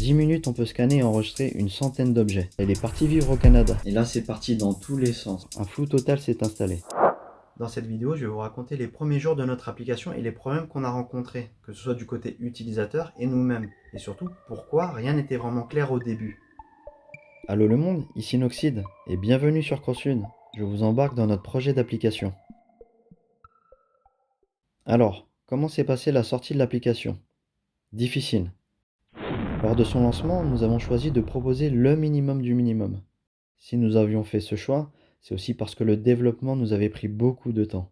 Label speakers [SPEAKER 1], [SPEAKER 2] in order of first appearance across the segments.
[SPEAKER 1] 10 minutes, on peut scanner et enregistrer une centaine d'objets. Elle est partie vivre au Canada. Et là, c'est parti dans tous les sens. Un flou total s'est installé. Dans cette vidéo, je vais vous raconter les premiers jours de notre application et les problèmes qu'on a rencontrés, que ce soit du côté utilisateur et nous-mêmes. Et surtout, pourquoi rien n'était vraiment clair au début. Allô le monde, ici Noxide, et bienvenue sur CrossLune. Je vous embarque dans notre projet d'application. Alors, comment s'est passée la sortie de l'application? Difficile. Lors de son lancement, nous avons choisi de proposer le minimum du minimum. Si nous avions fait ce choix, c'est aussi parce que le développement nous avait pris beaucoup de temps.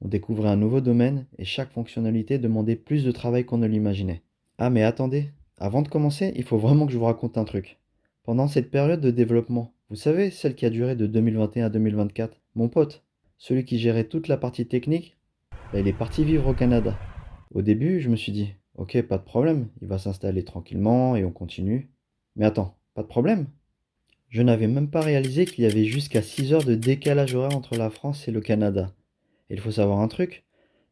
[SPEAKER 1] On découvrait un nouveau domaine et chaque fonctionnalité demandait plus de travail qu'on ne l'imaginait. Ah mais attendez, avant de commencer, il faut vraiment que je vous raconte un truc. Pendant cette période de développement, vous savez, celle qui a duré de 2021 à 2024, mon pote, celui qui gérait toute la partie technique, il est parti vivre au Canada. Au début, je me suis dit, ok, pas de problème, il va s'installer tranquillement et on continue. Mais attends, pas de problème? Je n'avais même pas réalisé qu'il y avait jusqu'à 6 heures de décalage horaire entre la France et le Canada. Et il faut savoir un truc,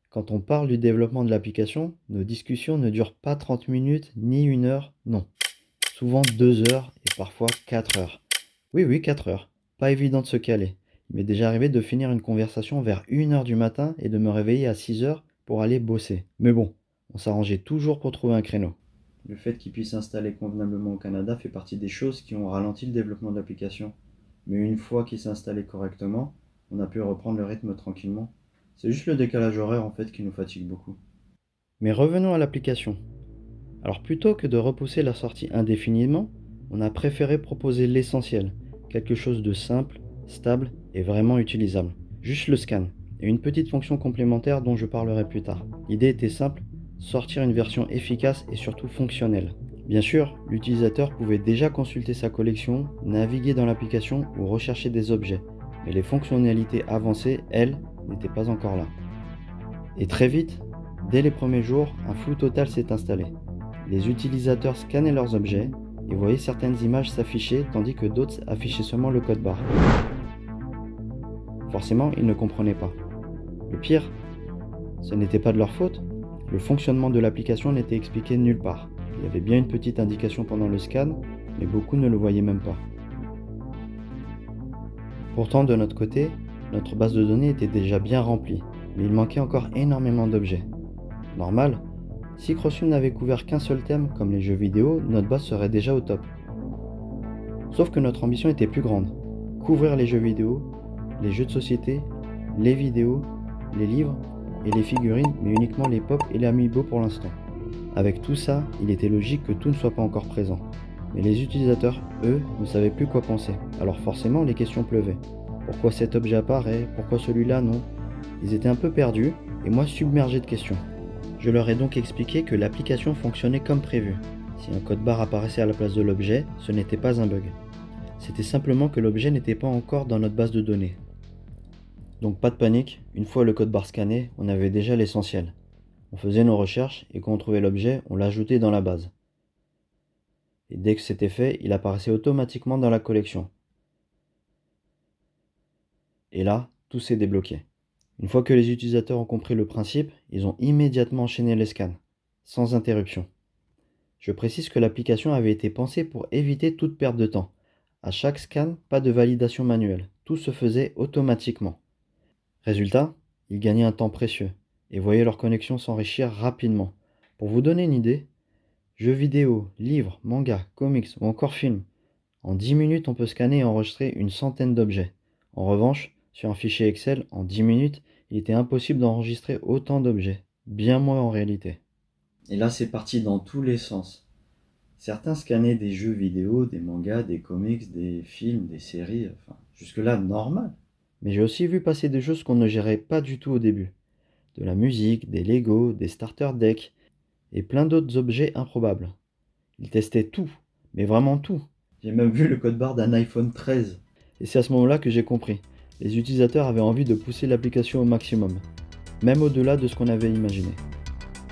[SPEAKER 1] quand on parle du développement de l'application, nos discussions ne durent pas 30 minutes ni 1 heure, non. Souvent 2 heures et parfois 4 heures. Oui, 4 heures. Pas évident de se caler. Il m'est déjà arrivé de finir une conversation vers 1 heure du matin et de me réveiller à 6 heures pour aller bosser. Mais bon, on s'arrangeait toujours pour trouver un créneau. Le fait qu'il puisse s'installer convenablement au Canada fait partie des choses qui ont ralenti le développement de l'application. Mais une fois qu'il s'est installé correctement, on a pu reprendre le rythme tranquillement. C'est juste le décalage horaire en fait qui nous fatigue beaucoup. Mais revenons à l'application. Alors plutôt que de repousser la sortie indéfiniment, on a préféré proposer l'essentiel, quelque chose de simple, stable et vraiment utilisable. Juste le scan et une petite fonction complémentaire dont je parlerai plus tard. L'idée était simple, sortir une version efficace et surtout fonctionnelle. Bien sûr, l'utilisateur pouvait déjà consulter sa collection, naviguer dans l'application ou rechercher des objets, mais les fonctionnalités avancées, elles, n'étaient pas encore là. Et très vite, dès les premiers jours, un flou total s'est installé. Les utilisateurs scannaient leurs objets et voyaient certaines images s'afficher tandis que d'autres affichaient seulement le code barre. Forcément, ils ne comprenaient pas. Le pire, ce n'était pas de leur faute. Le fonctionnement de l'application n'était expliqué nulle part. Il y avait bien une petite indication pendant le scan, mais beaucoup ne le voyaient même pas. Pourtant, de notre côté, notre base de données était déjà bien remplie, mais il manquait encore énormément d'objets. Normal, si CrossLune n'avait couvert qu'un seul thème, comme les jeux vidéo, notre base serait déjà au top. Sauf que notre ambition était plus grande. Couvrir les jeux vidéo, les jeux de société, les vidéos, les livres et les figurines, mais uniquement les pop et les amiibo pour l'instant. Avec tout ça, il était logique que tout ne soit pas encore présent. Mais les utilisateurs, eux, ne savaient plus quoi penser. Alors forcément, les questions pleuvaient. Pourquoi cet objet apparaît? Pourquoi celui-là non? Ils étaient un peu perdus, et moi submergé de questions. Je leur ai donc expliqué que l'application fonctionnait comme prévu. Si un code barre apparaissait à la place de l'objet, ce n'était pas un bug. C'était simplement que l'objet n'était pas encore dans notre base de données. Donc pas de panique, une fois le code barre scanné, on avait déjà l'essentiel. On faisait nos recherches et quand on trouvait l'objet, on l'ajoutait dans la base. Et dès que c'était fait, il apparaissait automatiquement dans la collection. Et là, tout s'est débloqué. Une fois que les utilisateurs ont compris le principe, ils ont immédiatement enchaîné les scans, sans interruption. Je précise que l'application avait été pensée pour éviter toute perte de temps. À chaque scan, pas de validation manuelle, tout se faisait automatiquement. Résultat, ils gagnaient un temps précieux et voyaient leur connexion s'enrichir rapidement. Pour vous donner une idée, jeux vidéo, livres, mangas, comics ou encore films, en 10 minutes on peut scanner et enregistrer une centaine d'objets. En revanche, sur un fichier Excel, en 10 minutes, il était impossible d'enregistrer autant d'objets, bien moins en réalité. Et là c'est parti dans tous les sens. Certains scannaient des jeux vidéo, des mangas, des comics, des films, des séries, enfin jusque-là normal. Mais j'ai aussi vu passer des choses qu'on ne gérait pas du tout au début. De la musique, des Lego, des starter decks et plein d'autres objets improbables. Ils testaient tout, mais vraiment tout. J'ai même vu le code barre d'un iPhone 13. Et c'est à ce moment-là que j'ai compris. Les utilisateurs avaient envie de pousser l'application au maximum, même au-delà de ce qu'on avait imaginé.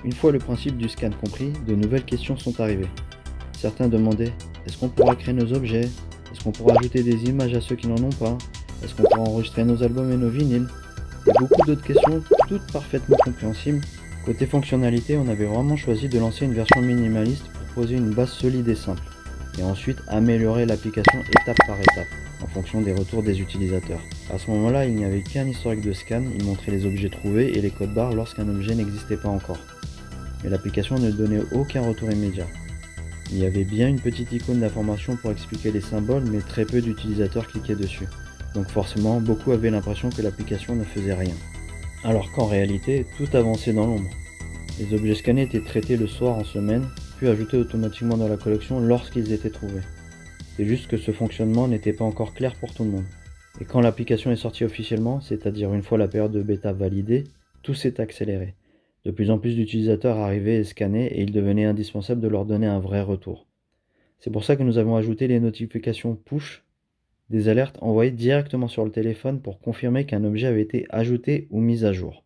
[SPEAKER 1] Une fois le principe du scan compris, de nouvelles questions sont arrivées. Certains demandaient, est-ce qu'on pourra créer nos objets? Est-ce qu'on pourra ajouter des images à ceux qui n'en ont pas? Est-ce qu'on pourra enregistrer nos albums et nos vinyles? Et beaucoup d'autres questions, toutes parfaitement compréhensibles, Côté fonctionnalité, on avait vraiment choisi de lancer une version minimaliste pour poser une base solide et simple, et ensuite améliorer l'application étape par étape, en fonction des retours des utilisateurs. À ce moment-là, il n'y avait qu'un historique de scan, il montrait les objets trouvés et les codes barres lorsqu'un objet n'existait pas encore. Mais l'application ne donnait aucun retour immédiat. Il y avait bien une petite icône d'information pour expliquer les symboles, mais très peu d'utilisateurs cliquaient dessus. Donc forcément, beaucoup avaient l'impression que l'application ne faisait rien. Alors qu'en réalité, tout avançait dans l'ombre. Les objets scannés étaient traités le soir en semaine, puis ajoutés automatiquement dans la collection lorsqu'ils étaient trouvés. C'est juste que ce fonctionnement n'était pas encore clair pour tout le monde. Et quand l'application est sortie officiellement, c'est-à-dire une fois la période de bêta validée, tout s'est accéléré. De plus en plus d'utilisateurs arrivaient et scannaient et il devenait indispensable de leur donner un vrai retour. C'est pour ça que nous avons ajouté les notifications push, des alertes envoyées directement sur le téléphone pour confirmer qu'un objet avait été ajouté ou mis à jour.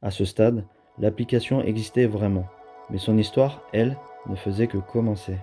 [SPEAKER 1] À ce stade, l'application existait vraiment, mais son histoire, elle, ne faisait que commencer.